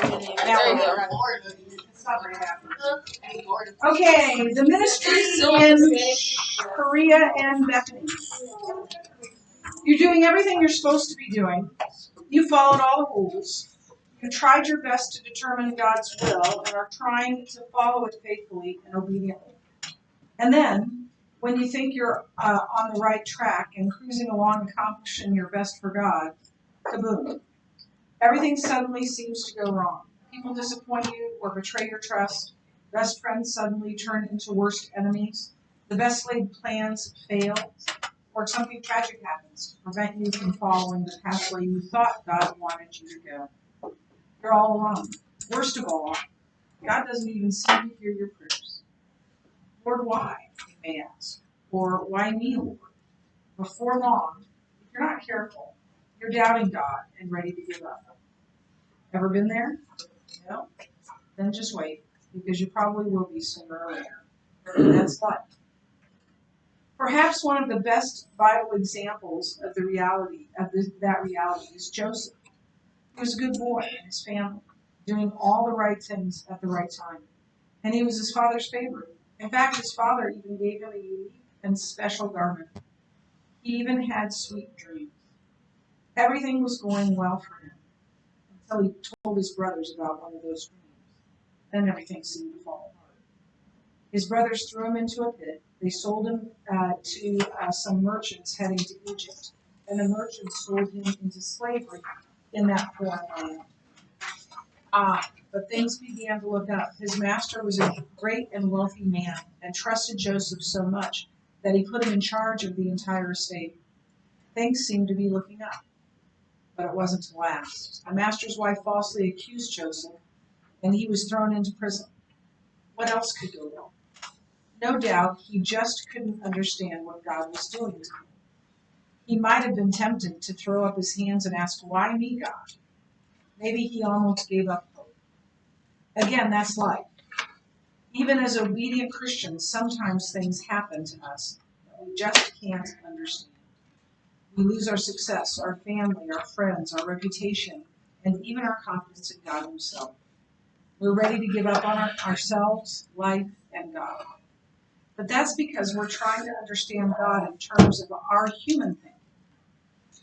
Now we're done. It's not very happy. Okay, the ministry in Korea and Bethany. You're doing everything you're supposed to be doing. You followed all the rules. You tried your best to determine God's will and are trying to follow it faithfully and obediently. And then, when you think you're on the right track and cruising along accomplishing your best for God, kaboom. Everything suddenly seems to go wrong. People disappoint you or betray your trust. Best friends suddenly turn into worst enemies. The best laid plans fail. Or something tragic happens to prevent you from following the pathway you thought God wanted you to go. You're all alone. Worst of all, God doesn't even seem to hear your prayers. Lord, why? You may ask. Or why me, Lord? Before long, if you're not careful, you're doubting God and ready to give up. Ever been there? No? Then just wait, because you probably will be sooner or later. That's life. Perhaps one of the best Bible examples of that reality is Joseph. He was a good boy in his family, doing all the right things at the right time. And he was his father's favorite. In fact, his father even gave him a unique and special garment. He even had sweet dreams. Everything was going well for him until he told his brothers about one of those dreams. Then everything seemed to fall apart. His brothers threw him into a pit. They sold him to some merchants heading to Egypt. And the merchants sold him into slavery in that foreign land. But things began to look up. His master was a great and wealthy man and trusted Joseph so much that he put him in charge of the entire estate. Things seemed to be looking up, but it wasn't to last. A master's wife falsely accused Joseph, and he was thrown into prison. What else could go wrong? No doubt he just couldn't understand what God was doing to him. He might have been tempted to throw up his hands and ask, "Why me, God?" Maybe he almost gave up hope. Again, that's life. Even as obedient Christians, sometimes things happen to us that we just can't understand. We lose our success, our family, our friends, our reputation, and even our confidence in God Himself. We're ready to give up on ourselves, life, and God. But that's because we're trying to understand God in terms of our human thinking.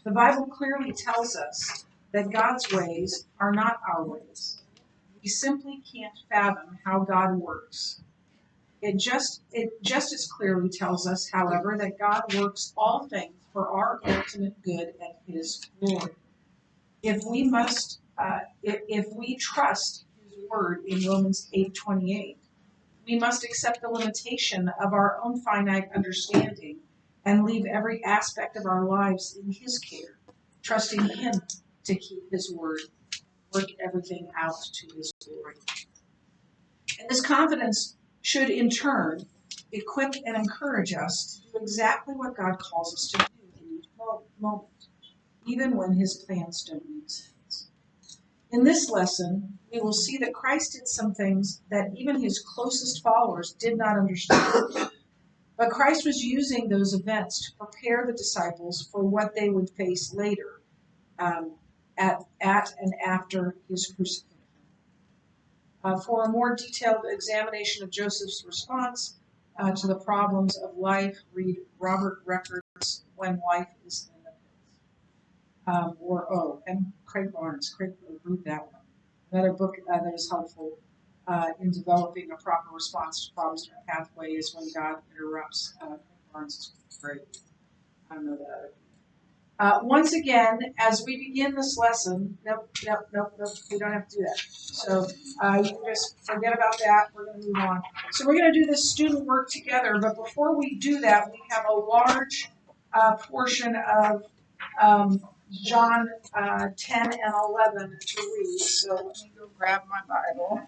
The Bible clearly tells us that God's ways are not our ways. We simply can't fathom how God works. It just as clearly tells us, however, that God works all things for our ultimate good and His glory. If we trust His word in Romans 8:28, we must accept the limitation of our own finite understanding and leave every aspect of our lives in His care, trusting Him to keep His word, work everything out to His glory. And this confidence should, in turn, equip and encourage us to do exactly what God calls us to do in each moment, even when His plans don't make sense. In this lesson, we will see that Christ did some things that even His closest followers did not understand. But Christ was using those events to prepare the disciples for what they would face later at and after His crucifixion. For a more detailed examination of Joseph's response to the problems of life, read Robert Record's When Life is in the Pits. And Craig Barnes. Craig wrote that one. Another book that is helpful in developing a proper response to problems in our pathway is When God Interrupts. Craig Barnes is great. I don't know that other. Once again, as we begin this lesson, nope, we don't have to do that. So you can just forget about that. We're going to move on. So we're going to do this student work together, but before we do that, we have a large portion of John 10 and 11 to read. So let me go grab my Bible.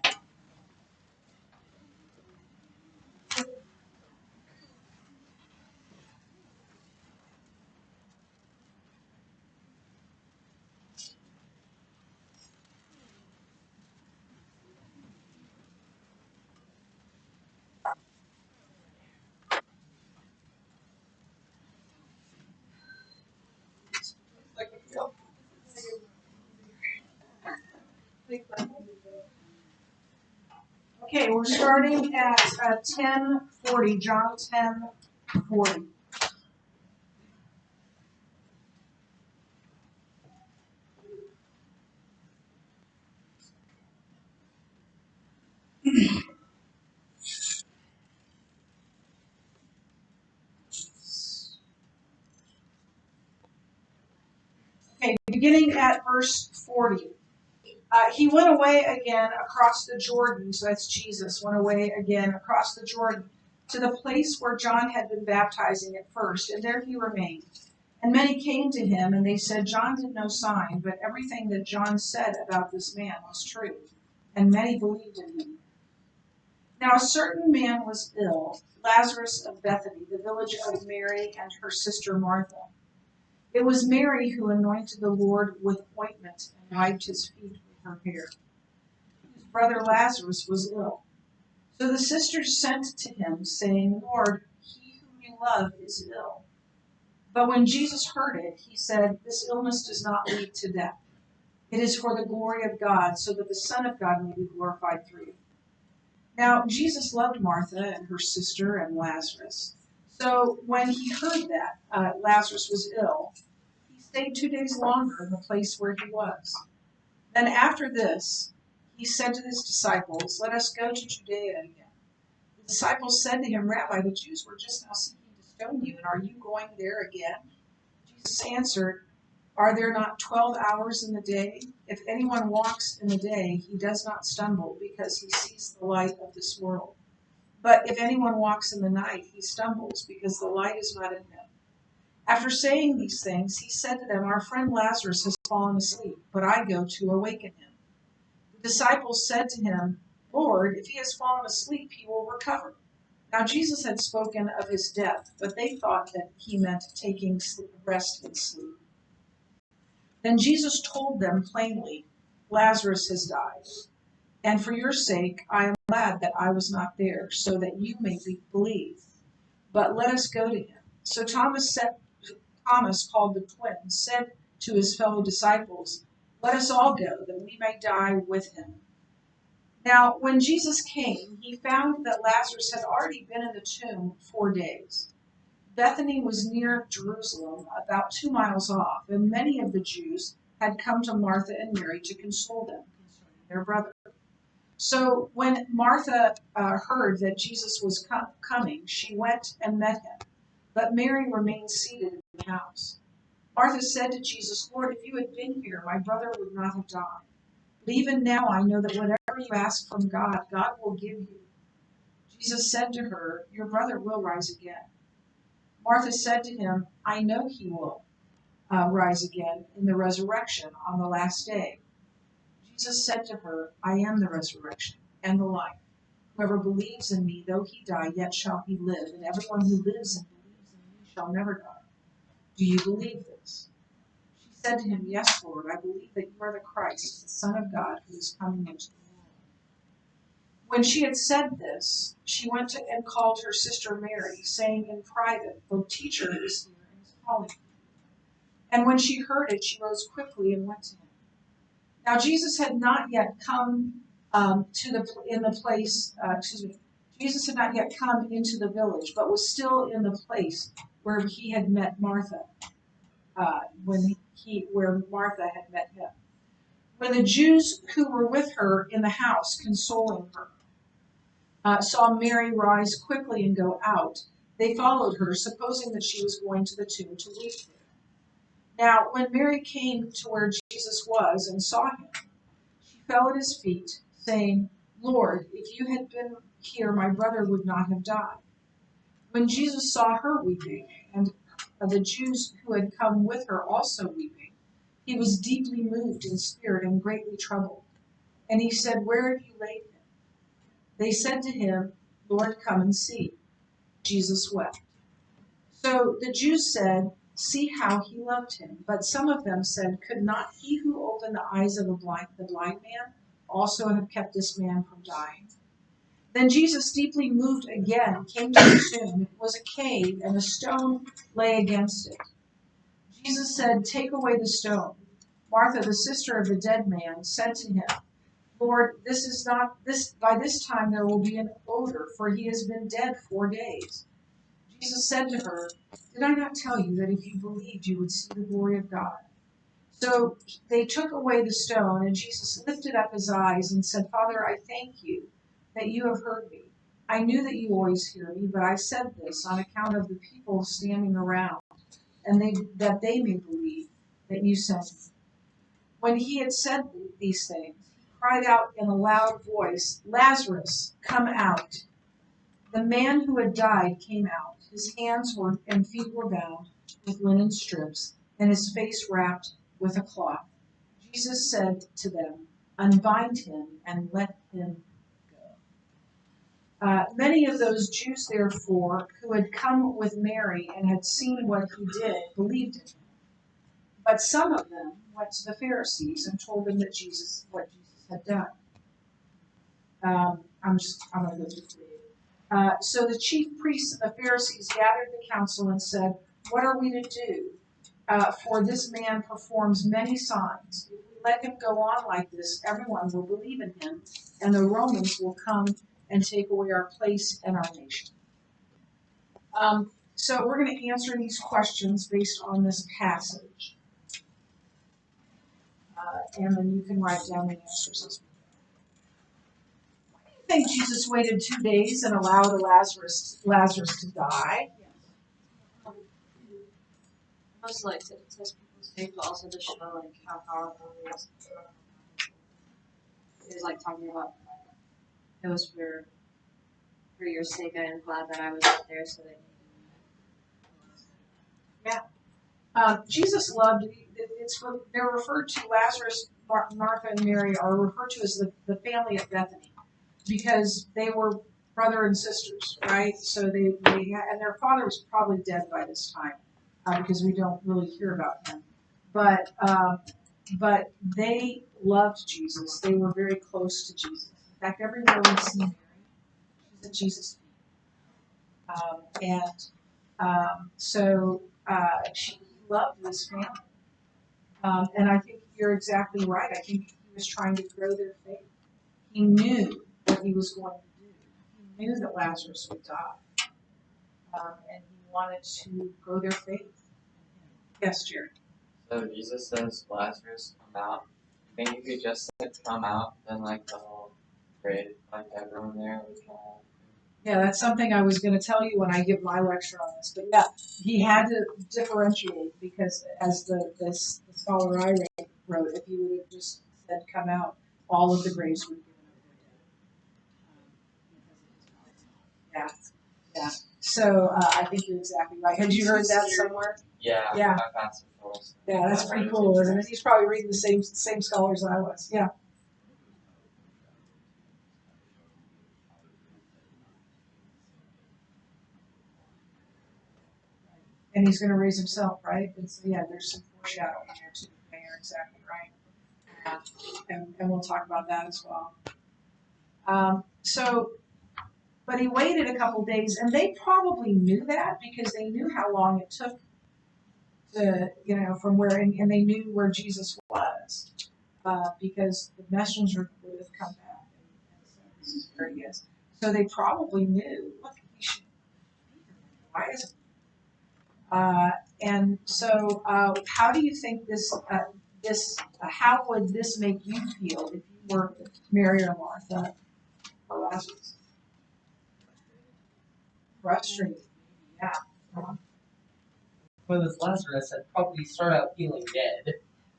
Okay, we're starting at 10:40, John 10:40. Okay, beginning at verse 40. He went away again across the Jordan, so that's Jesus, went away again across the Jordan to the place where John had been baptizing at first, and there he remained. And many came to him, and they said, John did no sign, but everything that John said about this man was true. And many believed in him. Now a certain man was ill, Lazarus of Bethany, the village of Mary and her sister Martha. It was Mary who anointed the Lord with ointment and wiped his feet with her hair. His brother Lazarus was ill. So the sisters sent to him, saying, Lord, he whom you love is ill. But when Jesus heard it, he said, This illness does not lead to death. It is for the glory of God, so that the Son of God may be glorified through you. Now Jesus loved Martha and her sister and Lazarus. So when he heard that Lazarus was ill, he stayed 2 days longer in the place where he was. Then after this, he said to his disciples, Let us go to Judea again. The disciples said to him, Rabbi, the Jews were just now seeking to stone you, and are you going there again? Jesus answered, Are there not 12 hours in the day? If anyone walks in the day, he does not stumble, because he sees the light of this world. But if anyone walks in the night, he stumbles, because the light is not in him. After saying these things, he said to them, Our friend Lazarus has fallen asleep, but I go to awaken him. The disciples said to him, Lord, if he has fallen asleep, he will recover. Now Jesus had spoken of his death, but they thought that he meant taking rest in sleep. Then Jesus told them plainly, Lazarus has died, and for your sake I am glad that I was not there, so that you may believe. But let us go to him. So Thomas, called the twin, said to his fellow disciples, Let us all go, that we may die with him. Now, when Jesus came, he found that Lazarus had already been in the tomb 4 days. Bethany was near Jerusalem, about 2 miles off, and many of the Jews had come to Martha and Mary to console them concerning their brother. So when Martha heard that Jesus was coming, she went and met him, but Mary remained seated in the house. Martha said to Jesus, Lord, if you had been here, my brother would not have died. But even now I know that whatever you ask from God, God will give you. Jesus said to her, Your brother will rise again. Martha said to him, I know he will rise again in the resurrection on the last day. Jesus said to her, I am the resurrection and the life. Whoever believes in me, though he die, yet shall he live, and everyone who lives and believes in me shall never die. Do you believe this? She said to him, Yes, Lord, I believe that you are the Christ, the Son of God, who is coming into the world. When she had said this, she went and called her sister Mary, saying in private, The teacher is here and is calling you. And when she heard it, she rose quickly and went to him. Now Jesus had not yet come Jesus had not yet come into the village, but was still in the place where he had met Martha, where Martha had met him. When the Jews who were with her in the house, consoling her, saw Mary rise quickly and go out, they followed her, supposing that she was going to the tomb to weep there. Now, when Mary came to where Jesus was and saw him, she fell at his feet, saying, Lord, if you had been here, my brother would not have died. When Jesus saw her weeping, and the Jews who had come with her also weeping, he was deeply moved in spirit and greatly troubled. And he said, Where have you laid him? They said to him, Lord, come and see. Jesus wept. So the Jews said, See how he loved him. But some of them said, Could not he who opened the eyes of the blind man also have kept this man from dying? Then Jesus, deeply moved again, came to the tomb. It was a cave, and a stone lay against it. Jesus said, Take away the stone. Martha, the sister of the dead man, said to him, Lord, this is not this. By this time there will be an odor, for he has been dead 4 days. Jesus said to her, did I not tell you that if you believed, you would see the glory of God? So they took away the stone, and Jesus lifted up his eyes and said, Father, I thank you that you have heard me. I knew that you always hear me, but I said this on account of the people standing around, and that they may believe that you sent me. When he had said these things, he cried out in a loud voice, Lazarus, come out. The man who had died came out. His hands and feet were bound with linen strips, and his face wrapped with a cloth. Jesus said to them, unbind him and let him go. Many of those Jews, therefore, who had come with Mary and had seen what he did, believed in him. But some of them went to the Pharisees and told them what Jesus had done. I'm going to go through. So the chief priests and the Pharisees gathered the council and said, what are we to do? For this man performs many signs. If we let him go on like this, everyone will believe in him, and the Romans will come and take away our place and our nation. So we're going to answer these questions based on this passage. And then you can write down the answers as well. I think Jesus waited 2 days and allowed Lazarus to die. Most like to test people's faith, but also to show like how powerful it is. It was like talking about it was for your sake. I am glad that I was up there so that Jesus loved. They're referred to. Lazarus, Martha, and Mary are referred to as the family of Bethany because they were brother and sisters, right? So they and their father was probably dead by this time because we don't really hear about him. But they loved Jesus. They were very close to Jesus. In fact, everywhere we see Mary, she's at Jesus' feet. So she loved this family. And I think you're exactly right. I think he was trying to grow their faith. He knew what he was going to do. He knew that Lazarus would die. And he wanted to grow their faith. Yes, Jerry. So Jesus says, Lazarus, come out. You think you could just come out, then like the whole grave, like everyone there would come out? Yeah, that's something I was going to tell you when I give my lecture on this. But yeah, he had to differentiate because, as the scholar I wrote, if he would have just said come out, all of the graves would have given up their dead. Yeah. So I think you're exactly right. Had you heard that somewhere? Yeah. Yeah. My pastor told us. Yeah, that's pretty cool, isn't it? He's probably reading the same scholars that I was. Yeah. And he's going to raise himself, right? And so, yeah, there's some foreshadowing there too. You're exactly right. And we'll talk about that as well. But he waited a couple days, and they probably knew that because they knew how long it took to, from where, and they knew where Jesus was because the messenger would have come back and said, this is where he is. So they probably knew, look, he should be here. Why isn't he? And so, how do you think how would this make you feel if you were Mary or Martha or Lazarus? Frustrated, yeah. Well, this Lazarus had probably started out feeling dead.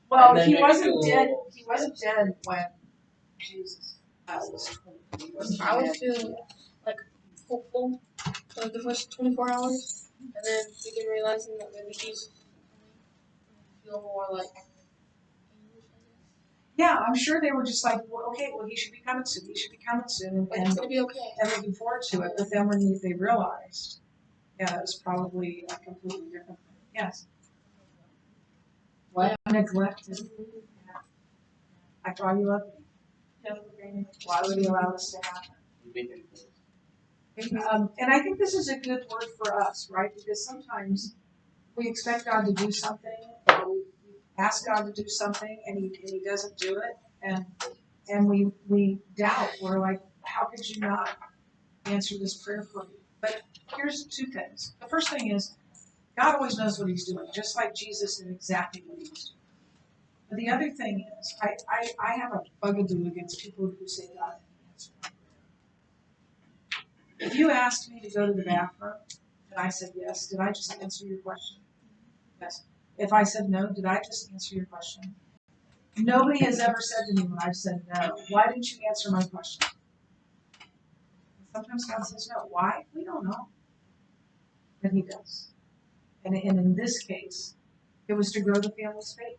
Well, he wasn't dead. He wasn't dead when Jesus was. I was feeling like hopeful for like the first 24 hours, and then begin realizing that maybe Jesus feel more like. Yeah, I'm sure they were just like, well, okay, well, he should be coming soon. He should be coming soon, Like, it's gonna be okay. And looking forward to it. But then when they realized, yeah, it was probably a completely different thing. Yes. What? Yeah. Neglected. Yeah. I thought you loved me. Yeah. Why would he allow this to happen? And I think this is a good word for us, right? Because sometimes we expect God to do something, or we ask God to do something, and he doesn't do it, and and we doubt. We're like, how could you not answer this prayer for me? But here's two things. The first thing is, God always knows what he's doing, just like Jesus knew exactly what he was doing. But the other thing is, I have a bugaboo against people who say God didn't answer my prayer. If you asked me to go to the bathroom and I said yes, did I just answer your question? Yes. If I said no, did I just answer your question? Nobody has ever said to me when I've said no, why didn't you answer my question? Sometimes God says no. Why? We don't know. But he does. And in this case, it was to grow the family's faith.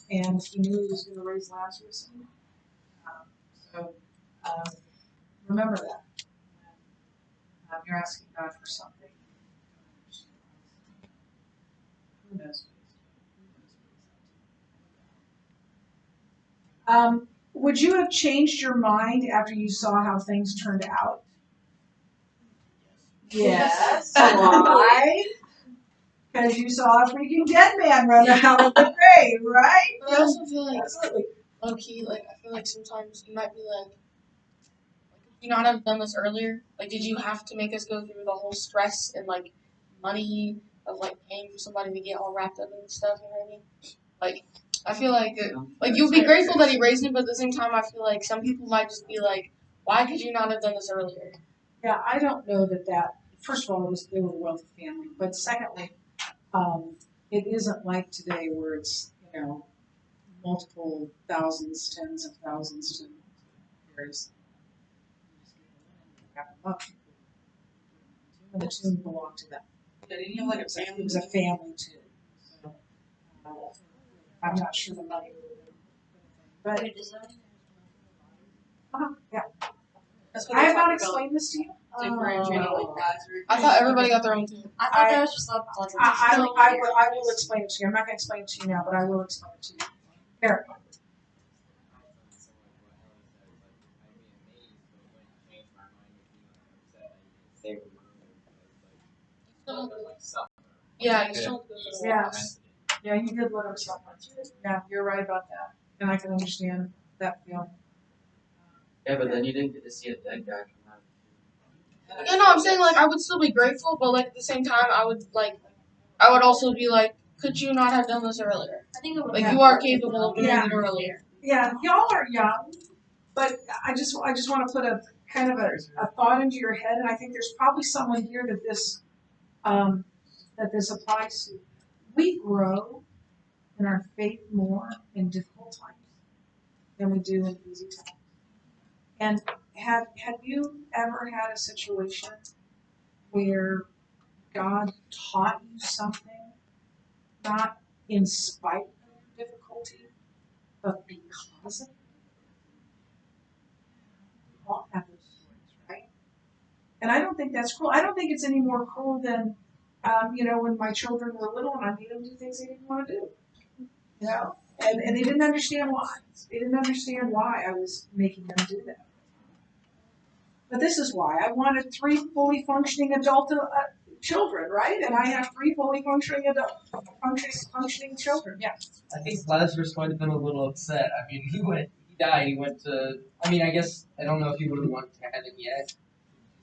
And he knew he was going to raise Lazarus. So remember that. You're asking God for something. Who knows? Would you have changed your mind after you saw how things turned out? Yes. Why? Because you saw a freaking dead man run out of the grave, right? But I also feel like, Absolutely. low key, like, I feel like sometimes you might be like, you not have done this earlier? Like, did you have to make us go through the whole stress and, like, money of, like, paying for somebody to get all wrapped up and stuff, you know what I mean? Like, I feel like, you'll be grateful that he raised him, but at the same time, I feel like some people might just be like, why could you not have done this earlier? Yeah, I don't know that, first of all, they were a wealthy family, but secondly, it isn't like today where it's, multiple thousands, tens of thousands to various. And the tomb belonged to them. It was a family too. So, I'm not sure the money. But yeah. I have not explained this to you. I thought everybody got their own tomb. I thought that was just like I will explain it to you. I'm not going to explain it to you now, but I will explain it to you. Eric. Yeah, you still Yes. Yeah, you did let us know. Yeah, you're right about that. And I can understand that feeling. Yeah, but then you didn't get to see a dead guy come out. Yeah, no, I'm saying, like, I would still be grateful, but, like, at the same time, I would also be like, could you not have done this earlier? I think it would. Like, you are capable of doing it earlier. Yeah, y'all are young, but I just want to put a kind of a thought into your head, and I think there's probably someone here that this applies to. We grow in our faith more in difficult times than we do in easy times. And have you ever had a situation where God taught you something, not in spite of your difficulty, but because of it? We all have those stories, right? And I don't think that's cruel. I don't think it's any more cruel than, when my children were little and I made them do things they didn't want to do. And they didn't understand why. They didn't understand why I was making them do that. But this is why. I wanted 3 fully functioning adult children, right? And I have 3 fully functioning functioning children. Yeah. I think Lazarus might have been a little upset. I mean, he died. He went to. I mean, I guess I don't know if he would have went to heaven yet.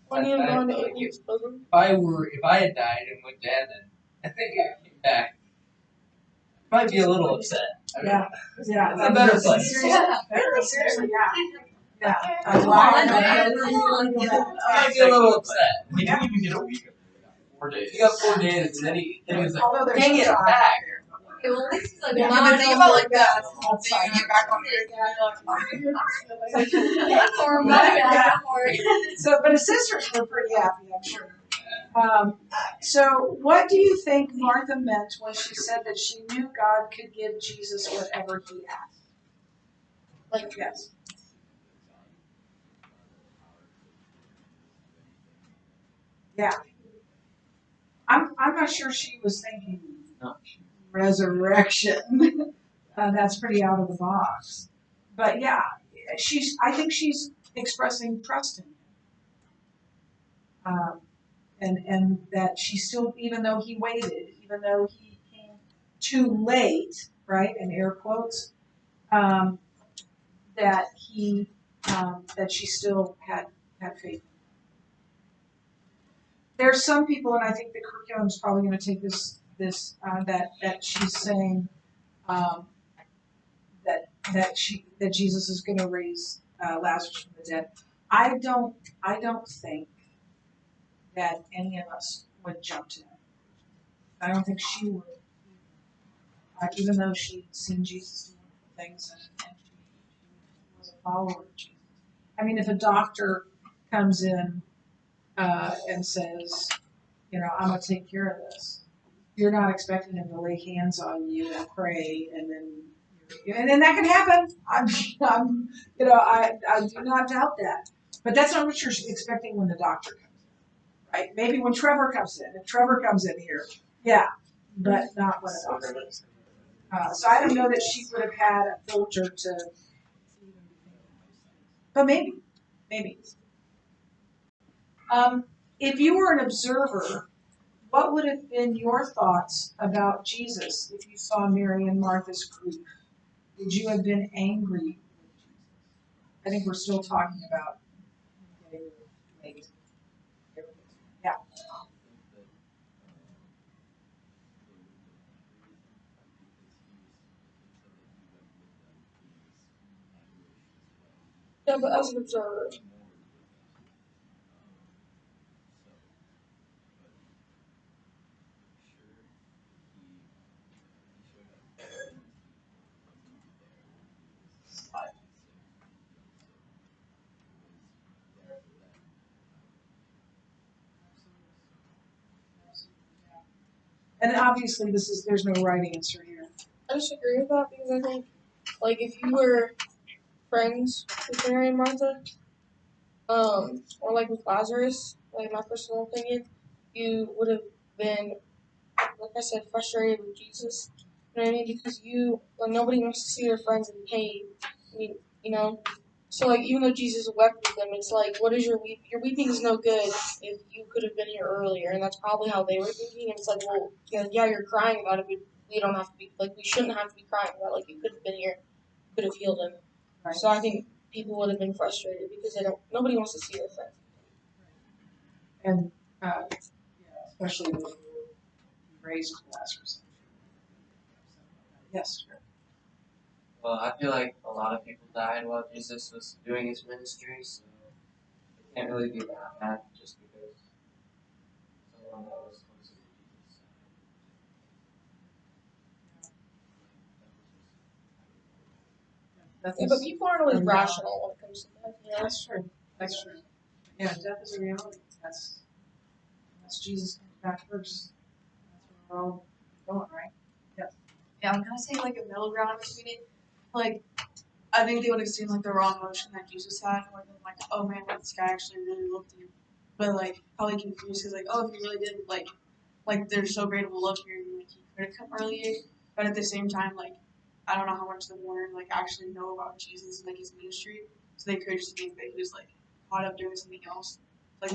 When you go into Iggy's bosom. If I had died and went to heaven, I think I came back. Might be a little upset. I mean, Yeah. It's a better place. Seriously, yeah. Yeah. Come on, man. Might be a little upset. He didn't even get a week of it. 4 days. He got 4 days, and then he was like, Although there's dang it, I'm back. Okay, well, at least he's like, Yeah, well, but think about like that. So you get back on So, but his sisters were pretty happy, I'm sure. So what do you think Martha meant when she said that she knew God could give Jesus whatever he asked? Like, Yes. Yeah. I'm not sure she was thinking resurrection. That's pretty out of the box. But yeah, I think she's expressing trust in him. And that she still, even though he waited, even though he came too late, right, in air quotes, that that she still had faith. There's some people, and I think the curriculum is probably going to take this that she's saying that Jesus is going to raise Lazarus from the dead. I don't think that any of us would jump to that. I don't think she would, even though she'd seen Jesus do wonderful things and she was a follower of Jesus. I mean, if a doctor comes in and says, I'm going to take care of this, you're not expecting him to lay hands on you and pray, and then that can happen. I do not doubt that. But that's not what you're expecting when the doctor comes in, right? Maybe when Trevor comes in. If Trevor comes in here, yeah, but not when a doctor comes in. So I don't know that she would have had a filter to even be thinking those things. But maybe. If you were an observer, what would have been your thoughts about Jesus if you saw Mary and Martha's grief? Would you have been angry with Jesus? I think we're still talking about getting late. Yeah. Yeah, but as an observer. And obviously there's no right answer here. I disagree with that because I think, like, if you were friends with Mary and Martha, or like with Lazarus, like my personal opinion, you would have been, like I said, frustrated with Jesus. You know what I mean? Because nobody wants to see their friends in pain. I mean, So like, even though Jesus wept with them, it's like, what is your weeping? Your weeping is no good if you could have been here earlier, and that's probably how they were thinking. And it's like, well, yeah, you're crying about it, but we don't have to be like, we shouldn't have to be crying about it. Like, you could have been here, could have healed him. Right. So I think people would have been frustrated because nobody wants to see their friends. And especially when you raised Lazarus. Yes. Well, I feel like a lot of people died while Jesus was doing his ministry, so it can't really be that bad just because someone that was closer to Jesus. Death Yeah, but is people aren't always a reality. rational when it comes to that. That's true. That's true. Yeah, death is a reality. That's Jesus comes back first. That's where we're all going, right? Yeah, I'm gonna say like a middle ground between it. Like, I think they would have seen like the raw emotion that Jesus had, or been like, oh man, like, this guy actually really loved you. But like, probably confused because like, oh, if he really did, like they're so great of a love here, and like he could have come earlier. But at the same time, like, I don't know how much the Warren like actually know about Jesus, like his ministry, so they could just think that he was like caught up doing something else. Like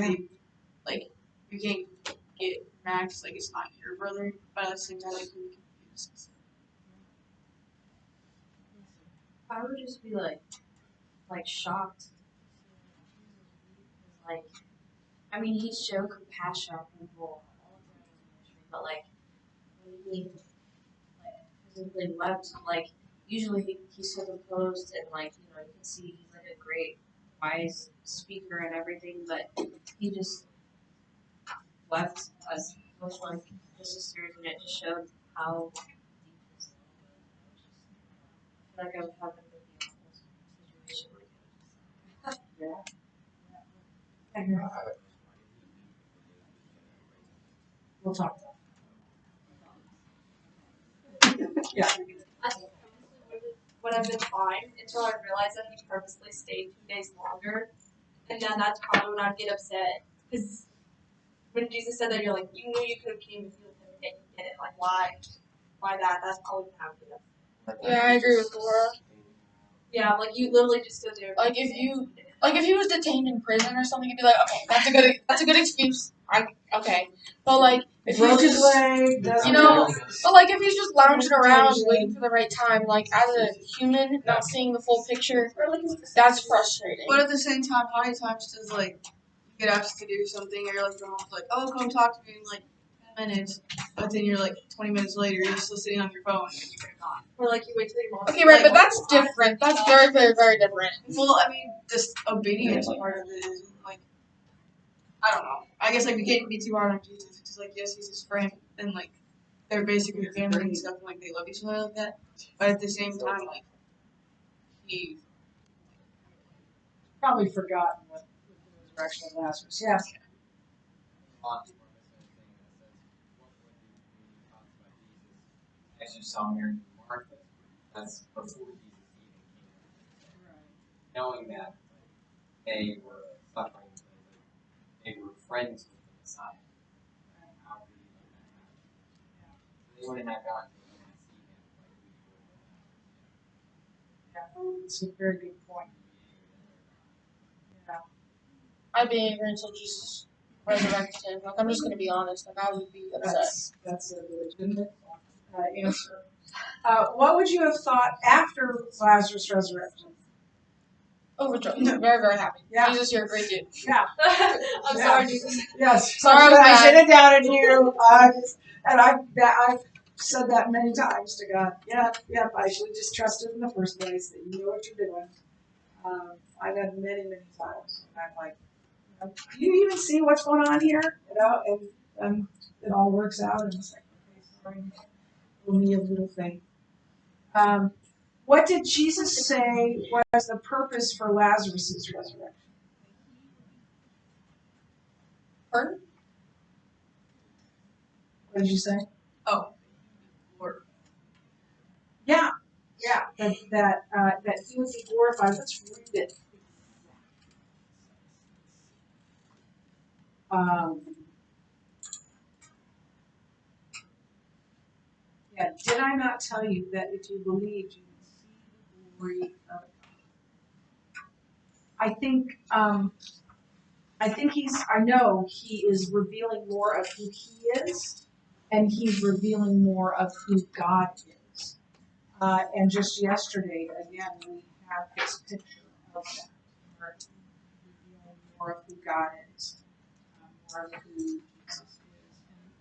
you can't get mad because like it's not your brother, but at the same time, like really confused. I would just be like shocked. Like, I mean, he showed compassion on people all throughout his ministry, but like when he like physically wept, like usually he's so composed and like you can see he's like a great wise speaker and everything, but he just wept as most like the sisters, and it just showed how deep his love was. I feel like I would have empathy on this situation like that. Yeah. We'll talk about it. Yeah. I think would have been fine until I realized that he purposely stayed 2 days longer, and then that's probably when I'd get upset because when Jesus said that, you're like, you knew you could have came with him and you didn't. Like, why that? That's probably when I would get upset. Yeah, I agree with Laura. Yeah, like you literally just stood there. Like if you like if he was detained in prison or something, you'd be like, okay, that's a good excuse. Okay, but like if Broke he's his just, leg. you know, but like if he's just lounging around waiting for the right time, like as a human, not seeing the full picture, that's frustrating. But at the same time, how many times does like you get asked to do something, or like your mom's like, "Oh, come talk to me in like 10 minutes," but then you're like 20 minutes later, you're still sitting on your phone and you're gone. Or like you wait till your mom. Okay, right, but that's different. That's very, very, very different. Well, I mean, this obedience part of it is like, I don't know. I guess like we can't be too hard on Jesus because like yes, he's his friend and like they're basically family and stuff and like they love each other like that. But at the same time, like he Probably forgotten what the resurrection of Lazarus. Yes. As you saw Mary and Martha, that's before Jesus even came. Knowing that they were suffering, they were friends with the Messiah. How could he let that happen? They wouldn't have gotten to see him. It's a very good point. Yeah. I'd be angry until Jesus resurrected him. Like I'm just gonna be honest. Like I would be upset. That's a legitimate answer. What would you have thought after Lazarus resurrected? Overjoyed. Very, very happy. Yeah. Jesus, you're a great dude. Yeah. I'm sorry, Jesus. Yes. Sorry, I was I mad. should have doubted you. And I've said that many times to God. Yeah. I should have just trusted in the first place that you know what you're doing. I've had many, many times. I'm like, do you even see what's going on here? You know, and it all works out. And it's like, okay, sorry, only a little thing. What did Jesus say was the purpose for Lazarus' resurrection? Pardon? What did you say? oh, Lord. Yeah, that he would be glorified. Let's read it. Did I not tell you that if you believed, you would see the glory of God? I know he is revealing more of who he is, and he's revealing more of who God is. And just yesterday, again, we have this picture of that, where he's revealing more of who God is, more of who Jesus is,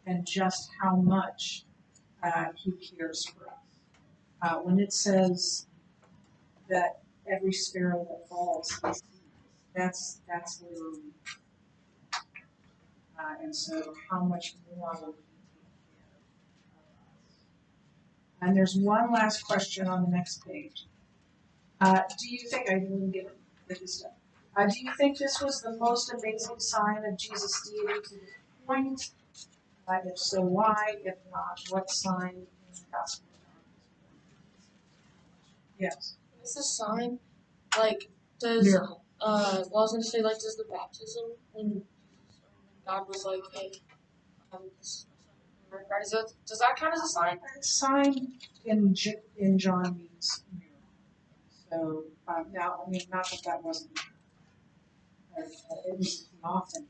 and just how much he cares for us. When it says that every sparrow that falls, he sees, that's literally. And so, how much more will he take care of us? And there's one last question on the next page. Do you think I didn't get this stuff? Do you think this was the most amazing sign of Jesus' deity to this point? If so, why? If not, what sign in the Gospel of John? Yes. Is this sign like does Miracle. I was gonna say like does the baptism when God was like, hey, this does that count as a sign? Sign in John means miracle. So now, I mean, not that wasn't true. It was often,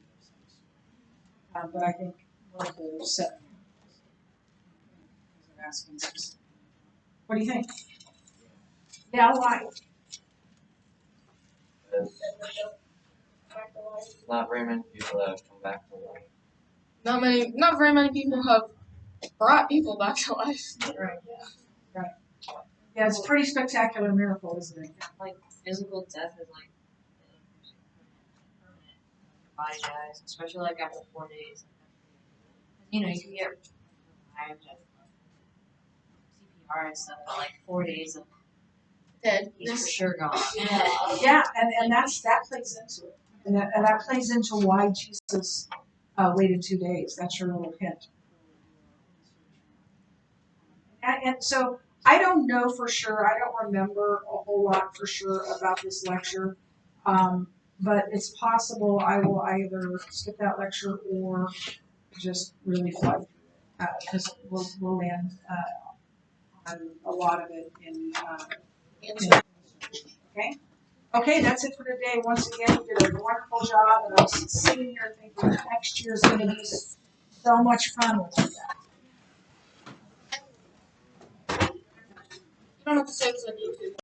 but I think one of the 7 miracles of asking specifically. What do you think? Yeah, why? There's not very many people that have come back to life. Not very many people have brought people back to life. Right. Yeah, it's a pretty spectacular miracle, isn't it? Like physical death is like permanent. Your body dies, especially like after 4 days. You know, you can get revived at CPR and stuff, but like 4 days of Dead. he's for sure gone. Yeah, and that plays into it, and that plays into why Jesus waited 2 days. That's your little hint. And so I don't know for sure. I don't remember a whole lot for sure about this lecture, but it's possible I will either skip that lecture or just really fly through it because we'll land on a lot of it in okay. Okay, that's it for today. Once again, you did a wonderful job, and I was sitting here thinking next year's going to be so much fun with you guys. You don't have to say this on YouTube.